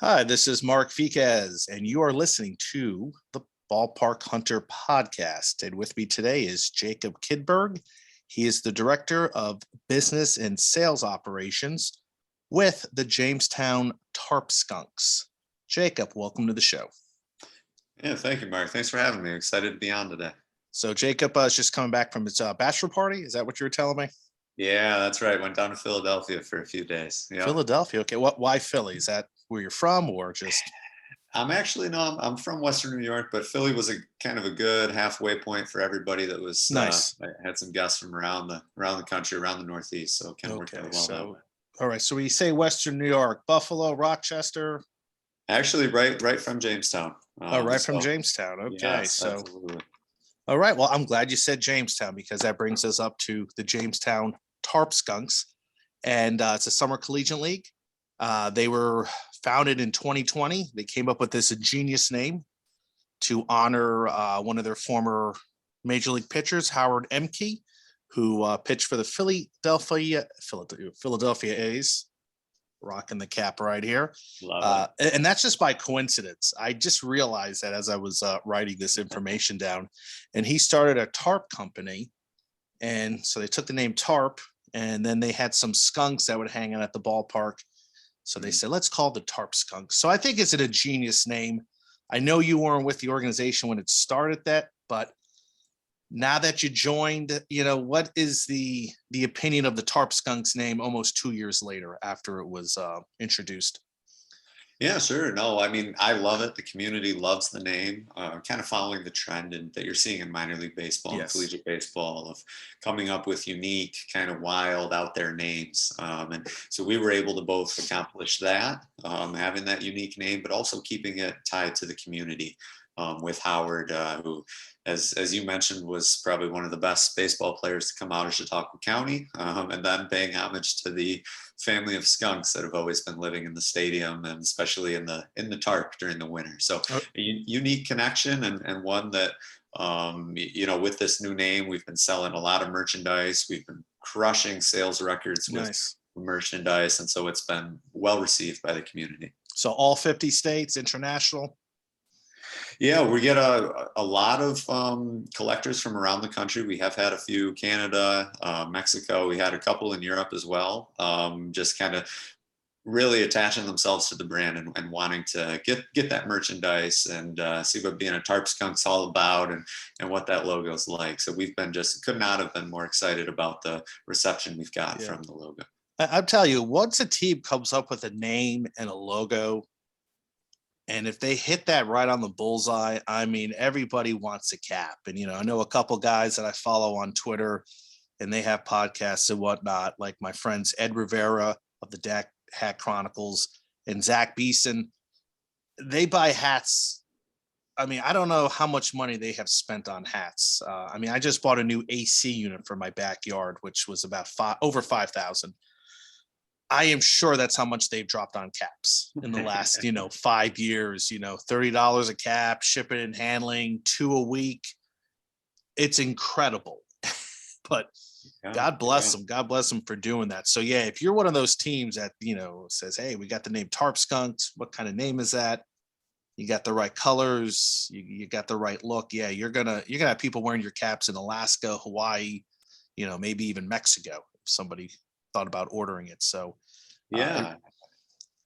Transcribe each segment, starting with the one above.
Hi, this is Mark Fiquez, and you are listening to the Ballpark Hunter podcast. And with me today is Jacob Kindberg. He is the Director of Business and Sales Operations with the Jamestown Tarp Skunks. Jacob, welcome to the show. Yeah, thank you, Mark. Thanks for having me. Excited to be on today. So Jacob is just coming back from his bachelor party. Is that what you were telling me? Yeah, that's right. Went down to Philadelphia for a few days. Yeah. Philadelphia. Okay. Why Philly? Is that where you're from or just? I'm from Western New York, but Philly was a kind of a good halfway point for everybody that was Nice. I had some guests from around the country, around the Northeast, so it kind of worked out well that way. All right. So we say Western New York, Buffalo, Rochester. Actually, right from Jamestown. Right from Jamestown. Okay. Yes, absolutely. All right. Well, I'm glad you said Jamestown because that brings us up to the Jamestown Tarp Skunks. And it's a summer collegiate league. They were founded in 2020. They came up with this genius name to honor one of their former major league pitchers, Howard Emke, who pitched for the Philadelphia A's. Rocking the cap right here. And that's just by coincidence. I just realized that as I was writing this information down, and he started a tarp company. And so they took the name Tarp, and then they had some skunks that would hang out at the ballpark. So they said, let's call it the Tarp Skunks. So I think it's a genius name. I know you weren't with the organization when it started that, but now that you joined, what is the opinion of the Tarp Skunks name almost 2 years later after it was introduced? Yeah, sure. No, I mean, I love it. The community loves the name, kind of following the trend that you're seeing in minor league baseball and collegiate baseball of coming up with unique, kind of wild, out there names. And so we were able to both accomplish that, having that unique name, but also keeping it tied to the community. With Howard, who, as you mentioned, was probably one of the best baseball players to come out of Chautauqua County, and then paying homage to the family of skunks that have always been living in the stadium and especially in the tarp during the winter. So a unique connection and one that, with this new name, we've been selling a lot of merchandise. We've been crushing sales records with merchandise. And so it's been well received by the community. So all 50 states, international? Yeah, we get a lot of collectors from around the country. We have had a few Canada, Mexico. We had a couple in Europe as well, just kind of really attaching themselves to the brand and wanting to get that merchandise and see what being a Tarp Skunk's all about and what that logo's like. So we've been could not have been more excited about the reception we've got from the logo. I'll tell you, once a team comes up with a name and a logo, and if they hit that right on the bullseye, I mean, everybody wants a cap. And, I know a couple guys that I follow on Twitter and they have podcasts and whatnot, like my friends Ed Rivera of the Dak Hat Chronicles and Zach Beeson. They buy hats. I mean, I don't know how much money they have spent on hats. I just bought a new AC unit for my backyard, which was about over 5,000. I am sure that's how much they've dropped on caps in the last, 5 years, $30 a cap, shipping and handling, 2 a week. It's incredible, but God bless them. God bless them for doing that. So yeah, if you're one of those teams that, says, hey, we got the name Tarp Skunks. What kind of name is that? You got the right colors. You got the right look. Yeah. You're going to have people wearing your caps in Alaska, Hawaii, maybe even Mexico. If somebody thought about ordering it. So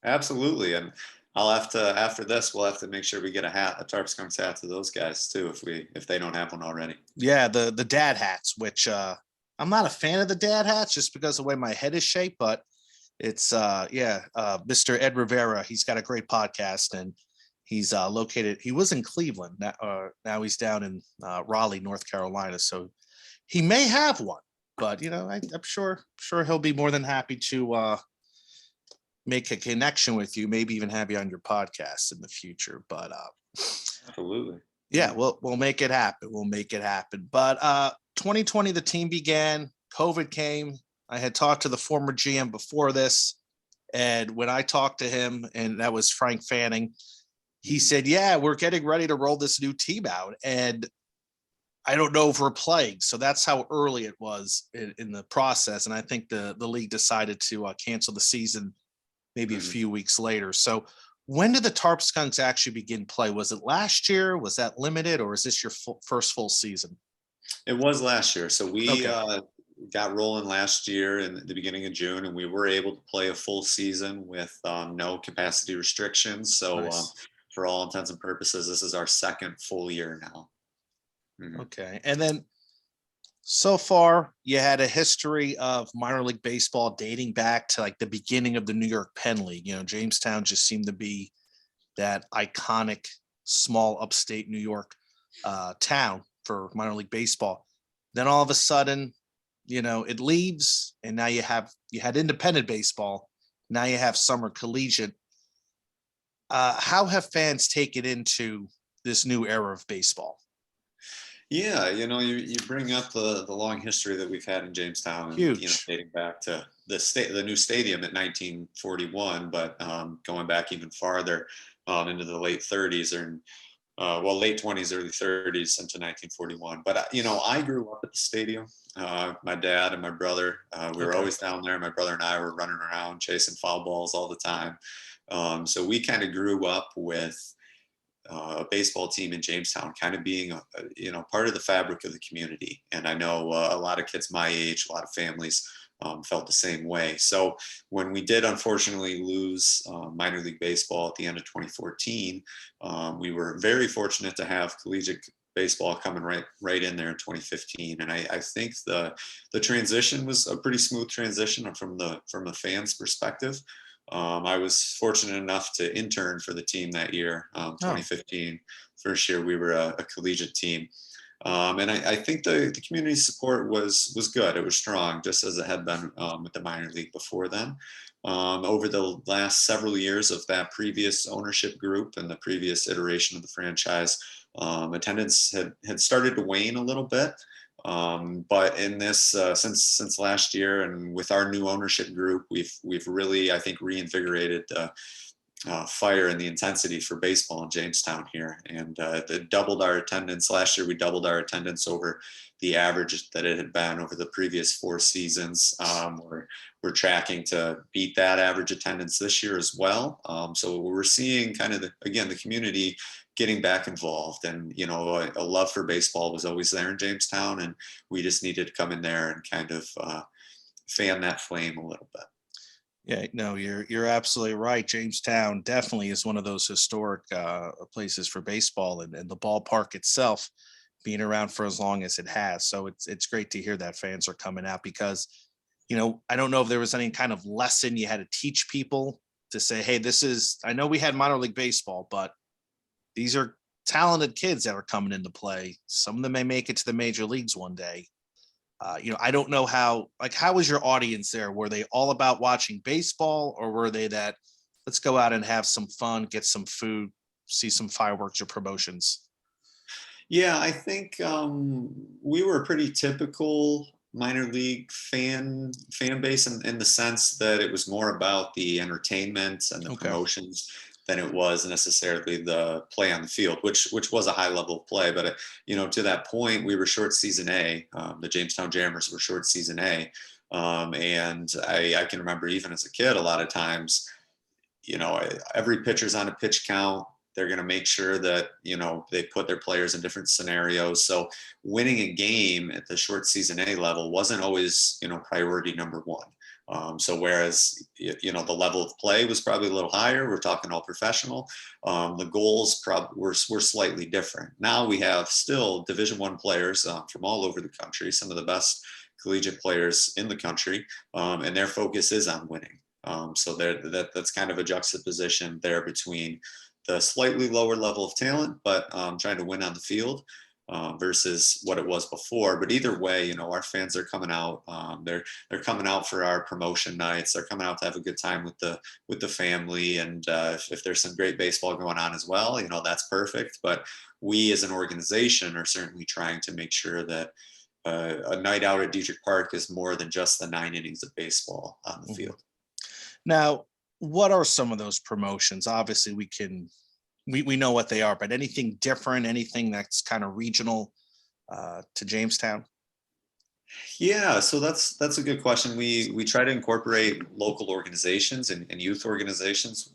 absolutely. And I'll have to, after this, we'll have to make sure we get a Tarp Skunks hat to those guys too, if they don't have one already. Yeah. The dad hats, which I'm not a fan of the dad hats just because of the way my head is shaped, but it's Mr. Ed Rivera. He's got a great podcast and he's he was in Cleveland. Now he's down in Raleigh, North Carolina. So he may have one. But I'm sure he'll be more than happy to make a connection with you, maybe even have you on your podcast in the future. But absolutely, yeah, we'll make it happen. We'll make it happen. But 2020, the team began. COVID came. I had talked to the former GM before this, and when I talked to him, and that was Frank Fanning, he said, "Yeah, we're getting ready to roll this new team out, and I don't know if we're playing." So that's how early it was in the process. And I think the league decided to cancel the season maybe a few weeks later. So When did the Tarp Skunks actually begin play? Was it last year? Was that limited, or is this your first full season? It was last year. So we Okay. got rolling last year in the beginning of June, and we were able to play a full season with no capacity restrictions. So Nice. for all intents and purposes, this is our second full year now. Mhm. Okay. And then so far, you had a history of minor league baseball dating back to like the beginning of the New York Penn League. You know, Jamestown just seemed to be that iconic small upstate New York town for minor league baseball. Then all of a sudden, you know, it leaves, and now you had independent baseball. Now you have summer collegiate. How have fans taken into this new era of baseball? Yeah, you bring up the long history that we've had in Jamestown, and Huge. dating back to the new stadium at 1941, but going back even farther into the late 30s or late 20s, early 30s into 1941. But I grew up at the stadium. My dad and my brother, we were Okay. always down there. My brother and I were running around chasing foul balls all the time. So we kind of grew up with a baseball team in Jamestown, kind of being part of the fabric of the community. And I know a lot of kids my age, a lot of families felt the same way. So when we did unfortunately lose minor league baseball at the end of 2014, we were very fortunate to have collegiate baseball coming right in there in 2015. And I think the transition was a pretty smooth transition from the fans' perspective. I was fortunate enough to intern for the team that year, Oh, 2015. First year we were a collegiate team. And I think the community support was good. It was strong, just as it had been with the minor league before then. Over the last several years of that previous ownership group and the previous iteration of the franchise, attendance had started to wane a little bit. But in this, since last year, and with our new ownership group, we've really, I think, reinvigorated the fire and the intensity for baseball in Jamestown here, and doubled our attendance last year. We doubled our attendance over the average that it had been over the previous 4 seasons. We're tracking to beat that average attendance this year as well. So we're seeing kind of the community getting back involved, and a love for baseball was always there in Jamestown, and we just needed to come in there and kind of fan that flame a little bit. yeah, no, you're absolutely right. Jamestown definitely is one of those historic places for baseball, and the ballpark itself being around for as long as it has. So it's great to hear that fans are coming out because, I don't know if there was any kind of lesson you had to teach people to say, hey, I know we had minor league baseball, but these are talented kids that are coming into play. Some of them may make it to the major leagues one day. I don't know how was your audience there? Were they all about watching baseball, or were they that let's go out and have some fun, get some food, see some fireworks or promotions? Yeah, I think we were a pretty typical minor league fan base in the sense that it was more about the entertainment and the Okay. promotions than it was necessarily the play on the field, which was a high level of play. But to that point, we were short season A. The Jamestown Jammers were short season A, and I can remember even as a kid, a lot of times, every pitcher's on a pitch count. They're going to make sure that they put their players in different scenarios. So winning a game at the short season A level wasn't always priority number one. So whereas the level of play was probably a little higher, we're talking all professional. The goals were slightly different. Now we have still Division I players from all over the country, some of the best collegiate players in the country, and their focus is on winning. So that's kind of a juxtaposition there between the slightly lower level of talent, but trying to win on the field versus what it was before. But either way, our fans are coming out. They're coming out for our promotion nights. They're coming out to have a good time with the family. And if there's some great baseball going on as well, that's perfect. But we as an organization are certainly trying to make sure that a night out at Dietrich Park is more than just the 9 innings of baseball on the field. Now, what are some of those promotions? Obviously, we know what they are, but anything different, anything that's kind of regional to Jamestown? Yeah, so that's a good question. We try to incorporate local organizations and youth organizations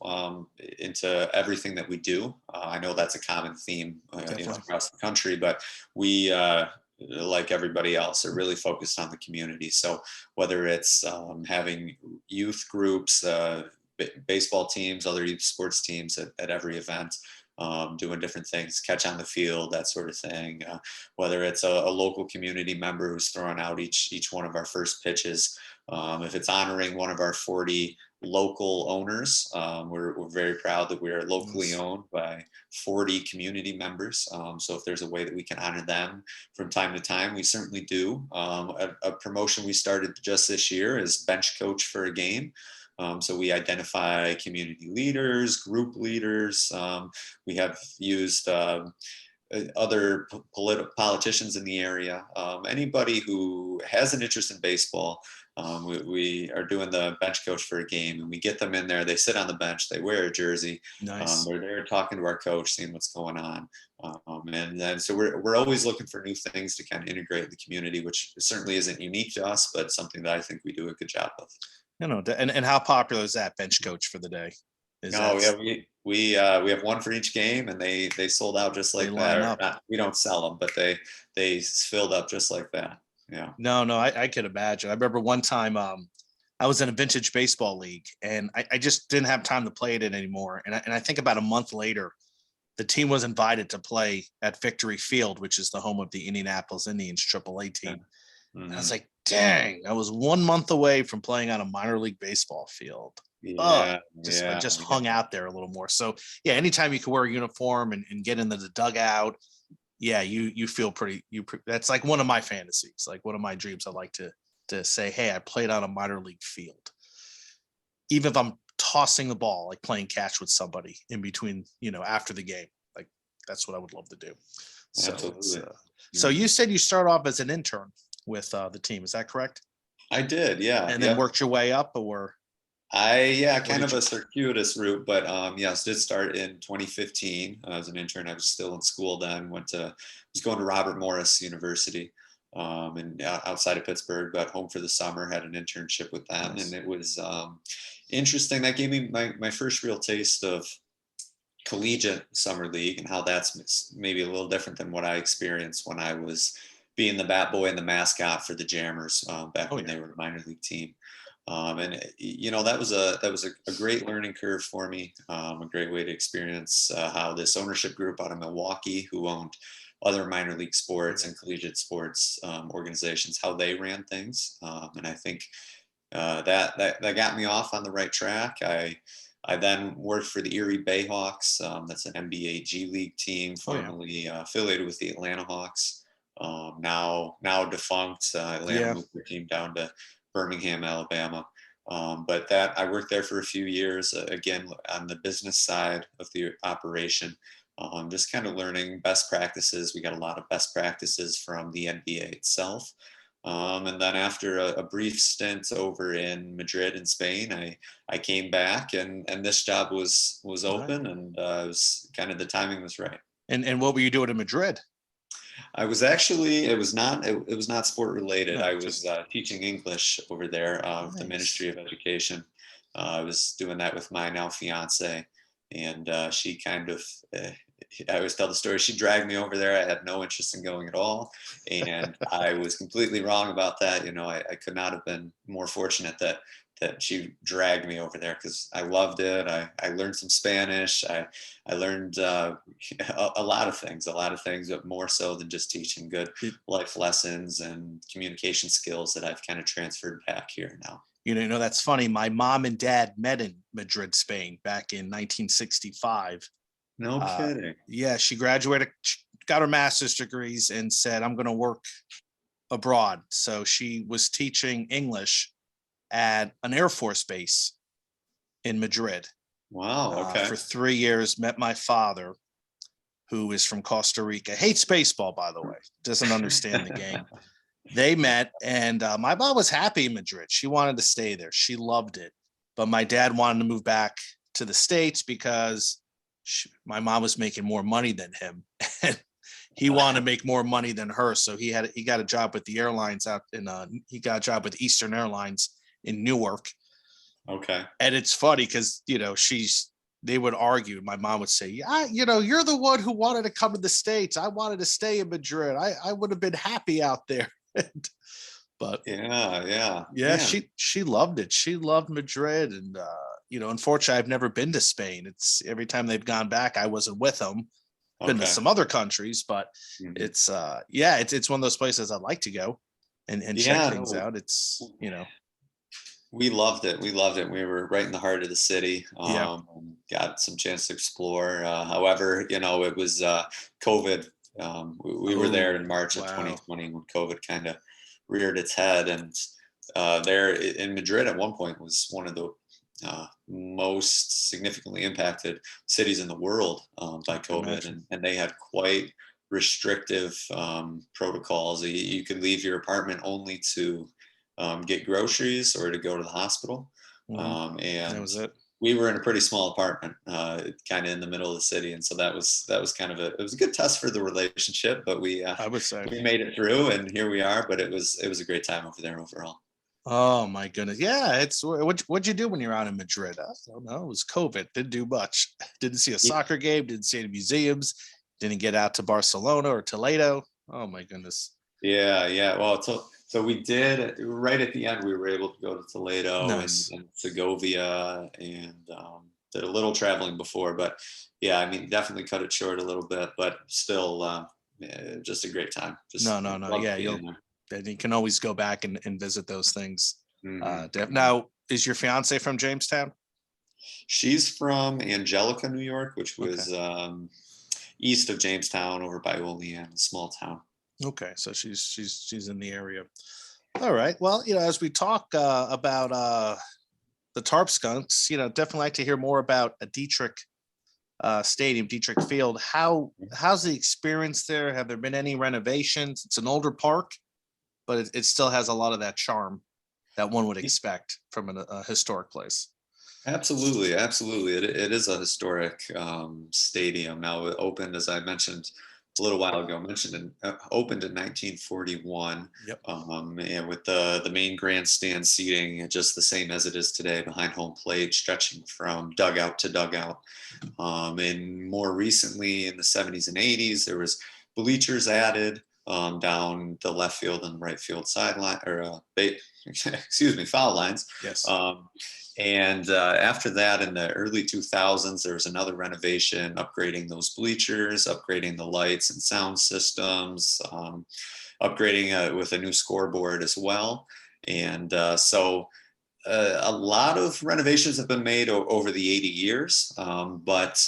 into everything that we do. I know that's a common theme, Definitely. across the country, but we, like everybody else, are really focused on the community. So whether it's having youth groups, baseball teams, other youth sports teams at every event. Doing different things, catch on the field, that sort of thing. Whether it's a local community member who's throwing out each one of our first pitches. If it's honoring one of our 40 local owners, we're very proud that we are locally Yes. owned by 40 community members. So if there's a way that we can honor them from time to time, we certainly do. A promotion we started just this year is bench coach for a game. So we identify community leaders, group leaders. We have used other politicians in the area, anybody who has an interest in baseball. We are doing the bench coach for a game, and we get them in there. They sit on the bench, they wear a jersey. Nice. They're there talking to our coach, seeing what's going on. And then so we're always looking for new things to kind of integrate the community, which certainly isn't unique to us, but something that I think we do a good job of. And how popular is that bench coach for the day? Is No, that yeah, we have one for each game, and they sold out just they like that. line Or up? not, we don't sell them, but they filled up just like that. Yeah. No, I could imagine. I remember one time I was in a vintage baseball league, and I just didn't have time to play it anymore. And I think about a month later, the team was invited to play at Victory Field, which is the home of the Indianapolis Indians AAA Yeah. team. And I was Mhm. like, dang, I was 1 month away from playing on a minor league baseball field. Oh, Yeah, I yeah, just yeah. hung out there a little more. So yeah, anytime you can wear a uniform and get into the dugout, yeah, you feel that's like one of my fantasies, like one of my dreams. I like to say, hey, I played on a minor league field, even if I'm tossing the ball, like playing catch with somebody in between, after the game. Like that's what I would love to do. So it's Absolutely. so Mhm. you said you start off as an intern with the team, is that correct? I did, yeah, And then yep. worked your way up, or Yeah, or kind did of you? a circuitous route, but yes, did start in 2015 as an intern. I was still in school then. Was going to Robert Morris University, and outside of Pittsburgh, but home for the summer. Had an internship with them, and Nice. it was interesting. That gave me my first real taste of collegiate summer league and how that's maybe a little different than what I experienced when I was being the bat boy and the mascot for the Jammers back Oh when yeah. they were a minor league team. And that was a great learning curve for me. A great way to experience how this ownership group out of Milwaukee, who owned other minor league sports Yeah. and collegiate sports organizations, how they ran things. And I think that got me off on the right track. I then worked for the Erie Bayhawks. That's an NBA G League team, Oh yeah. formerly affiliated with the Atlanta Hawks. Now defunct. Atlanta Yeah. moved their team down to Birmingham, Alabama. But that I worked there for a few years, again on the business side of the operation, just kind of learning best practices. We got a lot of best practices from the NBA itself. And then after a brief stint over in Madrid in Spain, I came back, and this job was All right. open, and it was kind of the timing was right. And what were you doing in Madrid? I was actually it was not sport related. No, I was just teaching English over there with the nice. Ministry of Education. I was doing that with my now fiance, and she kind of. I always tell the story. She dragged me over there. I had no interest in going at all, and I was completely wrong about that. I could not have been more fortunate that she dragged me over there because I loved it. I learned some Spanish. I learned a lot of things, but more so than just teaching good Did, life lessons and communication skills that I've kind of transferred back here now. that's funny. My mom and dad met in Madrid, Spain back in 1965. No Uh, kidding. yeah, she graduated, got her master's degrees, and said, I'm going to work abroad. So she was teaching English at an Air Force base in Madrid Wow. Okay. for 3 years. Met my father, who is from Costa Rica, hates baseball, by the way, doesn't understand the game. They met, and my mom was happy in Madrid. She wanted to stay there. She loved it. But my dad wanted to move back to the States because my mom was making more money than him. And he wanted to make more money than her. So he got a job with the airlines he got a job with Eastern Airlines in Newark. Okay. And it's funny because, they would argue. My mom would say, yeah, you're the one who wanted to come to the States. I wanted to stay in Madrid. I would have been happy out there. But yeah, she loved it. She loved Madrid. And, unfortunately, I've never been to Spain. It's every time they've gone back, I wasn't with them. Been to some other countries, but it's one of those places I'd like to go and check things out. It's we loved it. We loved it. We were right in the heart of the city. Yeah. Got some chance to explore. However, it was COVID. We were there in March of 2020 when COVID kind of reared its head, and there in Madrid at one point was one of the most significantly impacted cities in the world by COVID, and they had quite restrictive protocols. You could leave your apartment only to get groceries or to go to the hospital. And that was it. We were in a pretty small apartment, kind of in the middle of the city, and so that was kind of it was a good test for the relationship. But I would say we made it through, and here we are. But it was a great time over there overall. Oh my goodness. Yeah. It's what'd you do when you're out in Madrid? I don't know. It was COVID. Didn't do much. Didn't see a soccer game. Didn't see any museums. Didn't get out to Barcelona or Toledo. Oh my goodness. Yeah. Well, so we did right at the end, we were able to go to Toledo and Segovia and did a little traveling before, but yeah, I mean, definitely cut it short a little bit, but still just a great time. No. Yeah. And you can always go back and visit those things. Now, is your fiance from Jamestown? She's from Angelica, New York, which was east of Jamestown, over by Olean, a small town. Okay, so she's in the area. All right. Well, as we talk about the Tarp Skunks, definitely like to hear more about a Dietrich Stadium, Dietrich Field. How's the experience there? Have there been any renovations? It's an older park, but it still has a lot of that charm that one would expect from a historic place. Absolutely. It is a historic stadium. Now, it opened, as I mentioned a little while ago, opened in 1941. Yep. And with the main grandstand seating just the same as it is today behind home plate, stretching from dugout to dugout. And more recently, in the 70s and 80s, there was bleachers added down the left field and right field sideline, or foul lines. Yes. And after that, in the early 2000s, there was another renovation, upgrading those bleachers, upgrading the lights and sound systems, upgrading with a new scoreboard as well. And so a lot of renovations have been made over the 80 years. But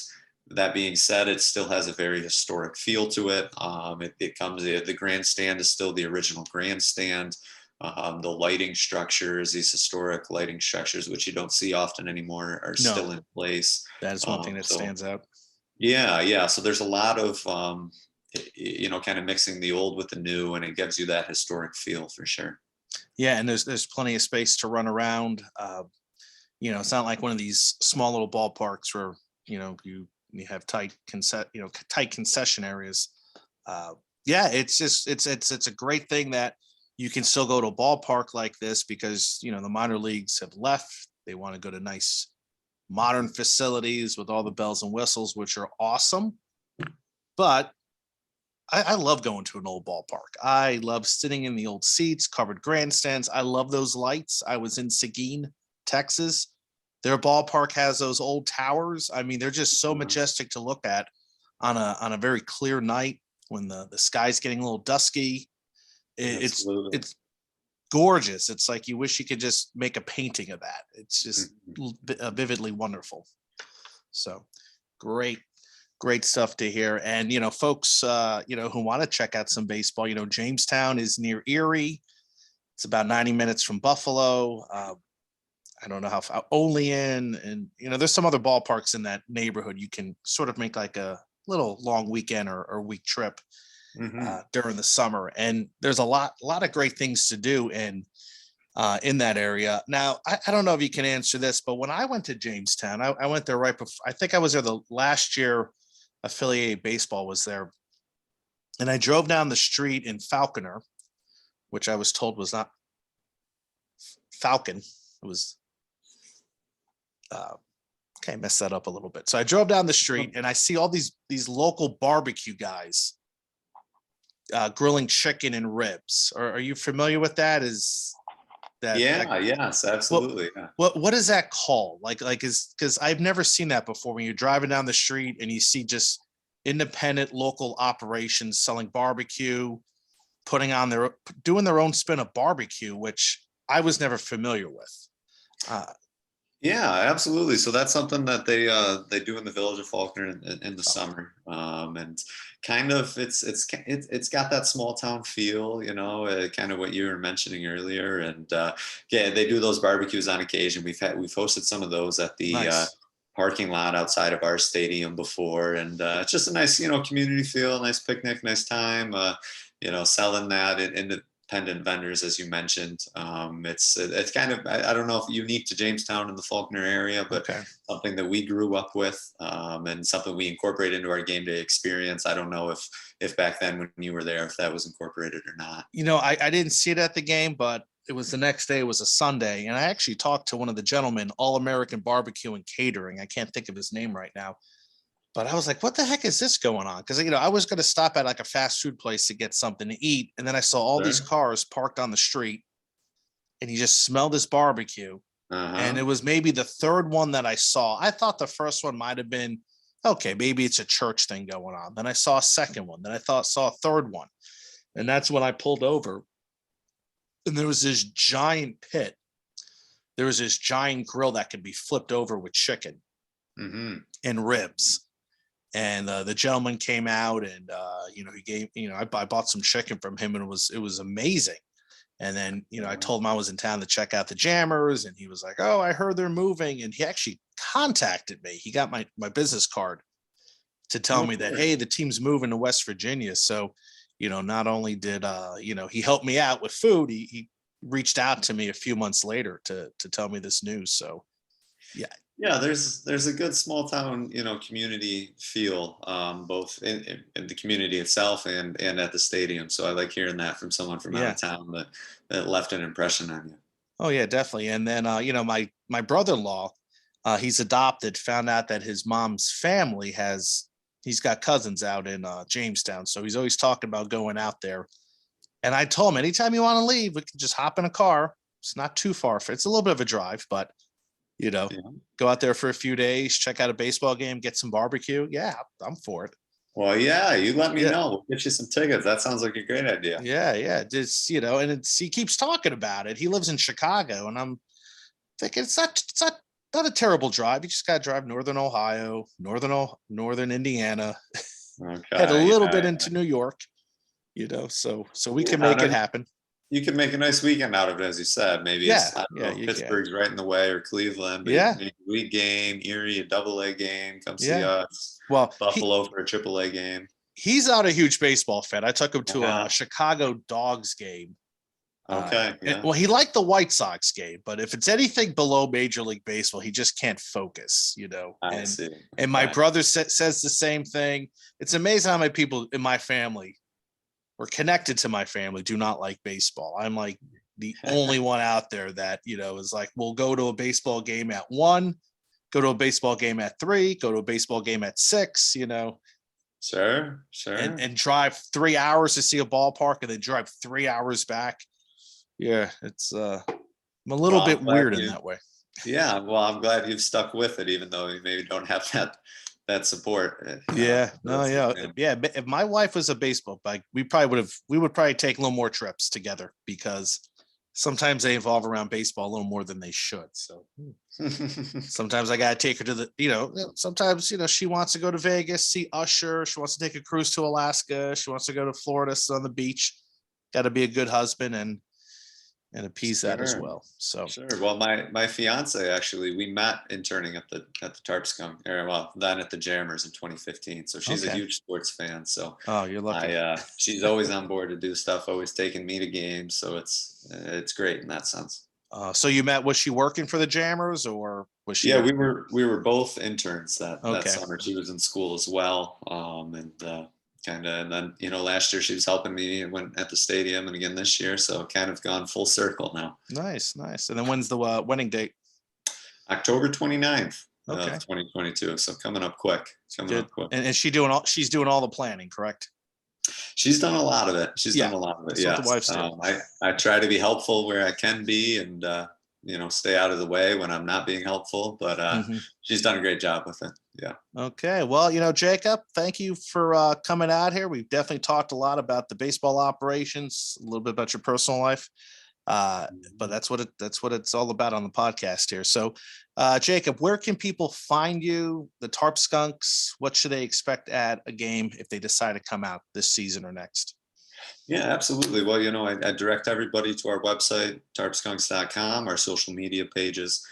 that being said, it still has a very historic feel to it. The grandstand is still the original grandstand. The lighting structures, these historic lighting structures, which you don't see often anymore, are still in place. That is one thing that stands out. Yeah. So there's a lot of, kind of mixing the old with the new, and it gives you that historic feel for sure. Yeah, and there's plenty of space to run around. It's not like one of these small little ballparks where you have tight concession areas. It's a great thing that you can still go to a ballpark like this because the minor leagues have left. They want to go to nice modern facilities with all the bells and whistles, which are awesome. But I love going to an old ballpark. I love sitting in the old seats, covered grandstands. I love those lights. I was in Seguin, Texas. Their ballpark has those old towers. I mean, they're just so majestic to look at on a very clear night when the sky's getting a little dusky. It's gorgeous. It's like you wish you could just make a painting of that. It's just vividly wonderful. So great stuff to hear. And folks who want to check out some baseball, Jamestown is near Erie. It's about 90 minutes from Buffalo. I don't know how far, Olean, and there's some other ballparks in that neighborhood. You can sort of make like a little long weekend or week trip during the summer, and there's a lot of great things to do in that area. Now, I don't know if you can answer this, but when I went to Jamestown, I went there right before. I think I was there the last year affiliated baseball was there. And I drove down the street in Falconer, which I was told was not Falcon. It was, okay, messed that up a little bit. So I drove down the street and I see all these local barbecue guys grilling chicken and ribs. Are you familiar with that? Is that yes, absolutely. What is that called? Is because I've never seen that before. When you're driving down the street and you see just independent local operations selling barbecue, doing their own spin of barbecue, which I was never familiar with. Yeah, absolutely. So that's something that they do in the village of Faulkner in the summer, and kind of it's got that small town feel, kind of what you were mentioning earlier. And yeah, they do those barbecues on occasion. We've hosted some of those at the Nice. parking lot outside of our stadium before, and it's just a nice community feel, nice picnic, nice time. Selling that in independent vendors, as you mentioned. It's kind of, I don't know if unique to Jamestown and the Faulkner area, but something that we grew up with, and something we incorporate into our game day experience. I don't know if back then when you were there, if that was incorporated or not. I didn't see it at the game, but it was the next day. It was a Sunday, and I actually talked to one of the gentlemen, All American Barbecue and Catering. I can't think of his name right now. But I was like, what the heck is this going on? Because, I was going to stop at like a fast food place to get something to eat. And then I saw all these cars parked on the street and you just smell this barbecue. And it was maybe the third one that I saw. I thought the first one might have been, okay, maybe it's a church thing going on. Then I saw a second one. Then I saw a third one. And that's when I pulled over. And there was this giant pit. There was this giant grill that could be flipped over with chicken and ribs. And the gentleman came out and, he gave, I bought some chicken from him and it was amazing. And then, I told him I was in town to check out the Jammers and he was like, oh, I heard they're moving. And he actually contacted me. He got my business card to tell me that, hey, the team's moving to West Virginia. So, not only did, he helped me out with food, he reached out to me a few months later to tell me this news. So, yeah. Yeah, there's a good small town, community feel, both in the community itself and at the stadium. So I like hearing that from someone from out of town that left an impression on you. Oh yeah, definitely. And then my brother-in-law, he's adopted, found out that his mom's family he's got cousins out in Jamestown. So he's always talking about going out there. And I told him, anytime you want to leave, we can just hop in a car. It's not too far. It's a little bit of a drive, but go out there for a few days, check out a baseball game, get some barbecue. Yeah, I'm for it. Well, yeah, you let me know. We'll get you some tickets. That sounds like a great idea. Yeah. Just, and he keeps talking about it. He lives in Chicago, and I'm thinking it's not a terrible drive. You just got to drive Northern Ohio, Northern Indiana, head a little bit into New York, so we can make it happen. You can make a nice weekend out of it, as you said. Maybe Pittsburgh's right in the way, or Cleveland. Maybe a league game, Erie, a AA game. Come see us. Well, Buffalo for a AAA game. He's not a huge baseball fan. I took him to a Chicago Dogs game. Okay. He liked the White Sox game, but if it's anything below Major League Baseball, he just can't focus. I see. And my brother says the same thing. It's amazing how many people in my family, or connected to my family, do not like baseball. I'm like the only one out there that, is like, we'll go to a baseball game at 1, go to a baseball game at 3, go to a baseball game at 6, Sure. And drive 3 hours to see a ballpark and then drive 3 hours back. Yeah. It's, I'm a little bit weird in that way. Yeah. Well, I'm glad you've stuck with it, even though you maybe don't have that support. If my wife was a baseball bike, we would probably take a little more trips together, because sometimes they evolve around baseball a little more than they should. So sometimes I gotta take her to the, sometimes she wants to go to Vegas, see Usher, she wants to take a cruise to Alaska, she wants to go to Florida, sit on the beach. Got to be a good husband and appease that as well. So sure. Well, my fiance, actually, we met interning at the Tarp Skunk area. Well, then at the Jammers in 2015. So she's a huge sports fan. So you're lucky. She's always on board to do stuff, always taking me to games. So it's great in that sense. So you met, was she working for the Jammers, or was she? Yeah, we were both interns that summer. She was in school as well. And kind of, and then, last year she was helping me and went at the stadium, and again this year. So kind of gone full circle now. Nice. And then when's the wedding date? October 29th Okay. of 2022. So coming up quick. And she's doing all the planning, correct? She's done a lot of it. Done a lot of it. Yeah. I try to be helpful where I can be, and stay out of the way when I'm not being helpful, but she's done a great job with it. Yeah. Okay. Well, Jacob, thank you for coming out here. We've definitely talked a lot about the baseball operations, a little bit about your personal life. But that's what it's all about on the podcast here. So, Jacob, where can people find you? The Tarp Skunks, what should they expect at a game if they decide to come out this season or next? Yeah, absolutely. Well, I direct everybody to our website, tarpskunks.com, our social media pages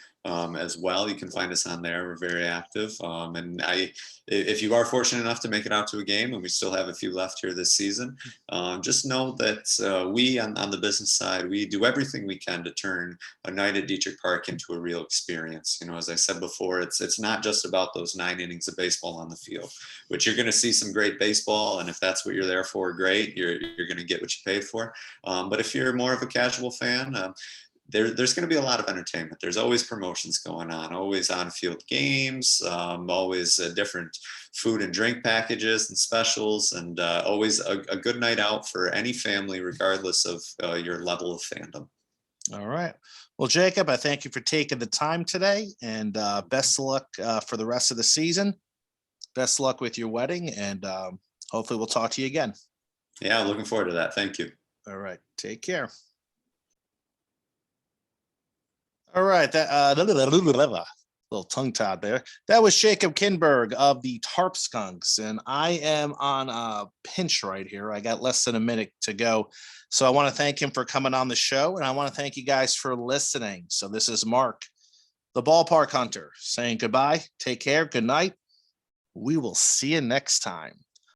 as well. You can find us on there. We're very active. And if you are fortunate enough to make it out to a game, and we still have a few left here this season, just know that we on the business side, we do everything we can to turn a night at Dietrich Park into a real experience. As I said before, it's not just about those 9 innings of baseball on the field, which you're going to see some great baseball. And if that's what you're there for, great. You're going to get what you paid for. But if you're more of a casual fan, there's going to be a lot of entertainment. There's always promotions going on, always on-field games, always different food and drink packages and specials, and always a good night out for any family, regardless of your level of fandom. All right. Well, Jacob, I thank you for taking the time today, and best of luck for the rest of the season. Best of luck with your wedding, and hopefully we'll talk to you again. Yeah, looking forward to that. Thank you. All right. Take care. All right, that little tongue tied there. That was Jacob Kindberg of the Tarp Skunks, and I am on a pinch right here. I got less than a minute to go, so I want to thank him for coming on the show, and I want to thank you guys for listening. So this is Mark, the Ballpark Hunter, saying goodbye. Take care. Good night. We will see you next time.